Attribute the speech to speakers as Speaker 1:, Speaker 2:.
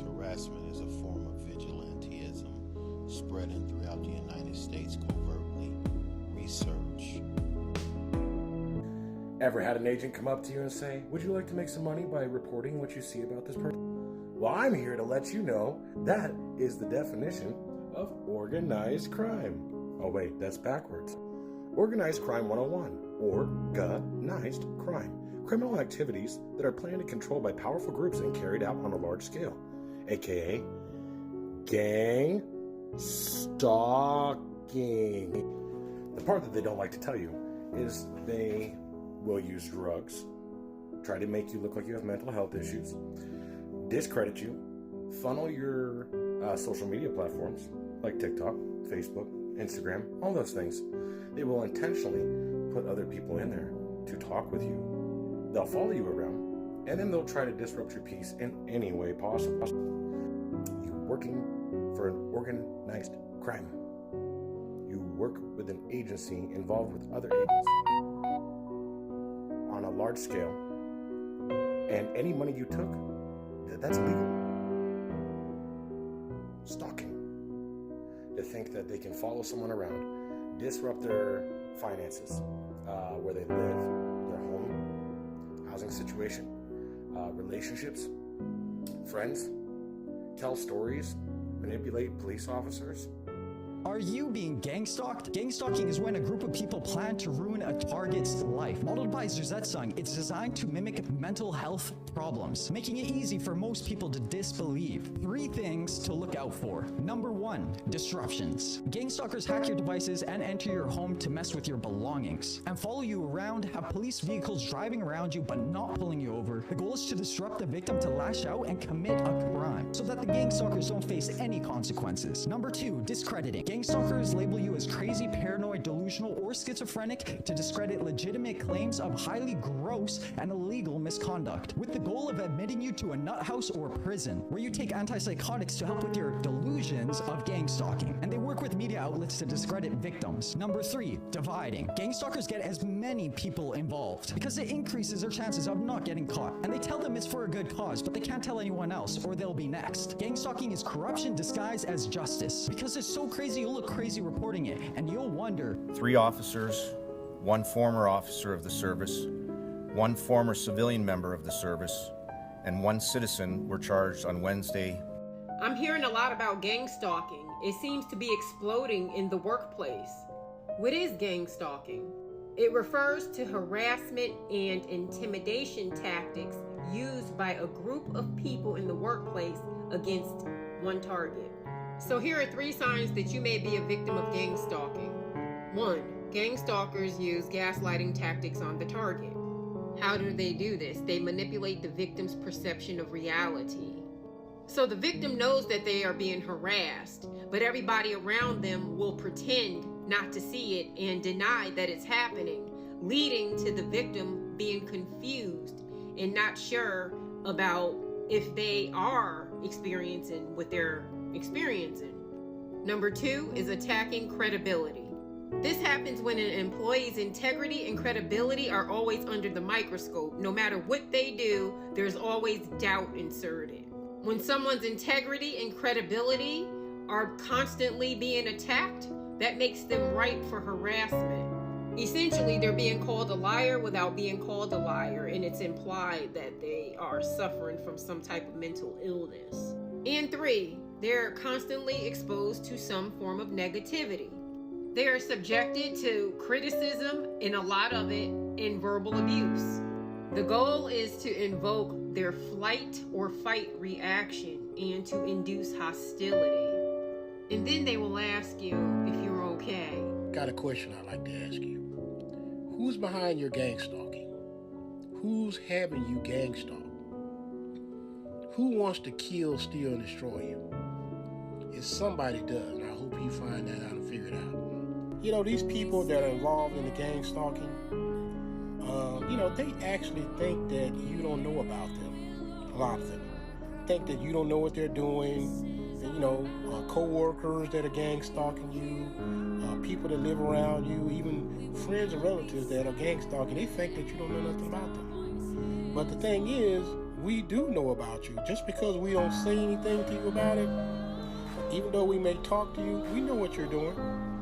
Speaker 1: harassment is a form of vigilantism spreading throughout the United States covertly. Research.
Speaker 2: Ever had an agent come up to you and say, "Would you like to make some money by reporting what you see about this person?" Well, I'm here to let you know that is the definition of organized crime. Oh wait, that's backwards. Organized Crime 101, organized crime. Criminal activities that are planned and controlled by powerful groups and carried out on a large scale, aka gang stalking. The part that they don't like to tell you is they will use drugs, try to make you look like you have mental health issues, discredit you, funnel your social media platforms like TikTok, Facebook, Instagram, all those things. They will intentionally put other people in there to talk with you. They'll follow you around, and then they'll try to disrupt your peace in any way possible. You're working for an organized crime. You work with an agency involved with other agencies on a large scale, and any money you took, that's illegal. Stalking. To think that they can follow someone around, disrupt their finances, where they live, their home, housing situation, relationships, friends, tell stories, manipulate police officers.
Speaker 3: Are you being gang stalked? Gang stalking is when a group of people plan to ruin a target's life. Modeled by GeneSIS, it's designed to mimic mental health problems, making it easy for most people to disbelieve. 3 things to look out for. Number 1, disruptions. Gang stalkers hack your devices and enter your home to mess with your belongings and follow you around, have police vehicles driving around you but not pulling you over. The goal is to disrupt the victim to lash out and commit a crime so that the gang stalkers don't face any consequences. Number 2, discrediting. Gang stalkers label you as crazy, paranoid, delusional, or schizophrenic to discredit legitimate claims of highly gross and illegal misconduct, with the goal of admitting you to a nut house or prison, where you take antipsychotics to help with your delusions of gang stalking. And they work with media outlets to discredit victims. Number 3, dividing. Gang stalkers get as many people involved because it increases their chances of not getting caught. And they tell them it's for a good cause, but they can't tell anyone else or they'll be next. Gang stalking is corruption disguised as justice. Because it's so crazy, you'll look crazy reporting it, and you'll wonder.
Speaker 4: 3 officers, 1 former officer of the service, 1 former civilian member of the service, and 1 citizen were charged on Wednesday.
Speaker 5: I'm hearing a lot about gang stalking. It seems to be exploding in the workplace. What is gang stalking? It refers to harassment and intimidation tactics used by a group of people in the workplace against one target. So here are 3 signs that you may be a victim of gang stalking. 1. Gang stalkers use gaslighting tactics on the target. How do they do this? They manipulate the victim's perception of reality. So the victim knows that they are being harassed, but everybody around them will pretend not to see it and deny that it's happening, leading to the victim being confused and not sure about if they are experiencing what they're experiencing. Number 2 is attacking credibility. This happens when an employee's integrity and credibility are always under the microscope. No matter what they do, there's always doubt inserted. When someone's integrity and credibility are constantly being attacked, that makes them ripe for harassment. Essentially, they're being called a liar without being called a liar, and it's implied that they are suffering from some type of mental illness. And 3, they're constantly exposed to some form of negativity. They are subjected to criticism, and a lot of it in verbal abuse. The goal is to invoke their flight or fight reaction and to induce hostility. And then they will ask you if you're okay.
Speaker 6: Got a question I'd like to ask you. Who's behind your gang stalking? Who's having you gang stalked? Who wants to kill, steal, and destroy you? If somebody does, and I hope you find that out and figure it out. You know, these people that are involved in the gang stalking, they actually think that you don't know about them. A lot of them think that you don't know what they're doing. And, co-workers that are gang stalking you, people that live around you, even friends and relatives that are gang stalking, they think that you don't know nothing about them. But the thing is, we do know about you. Just because we don't say anything to you about it, even though we may talk to you, we know what you're doing.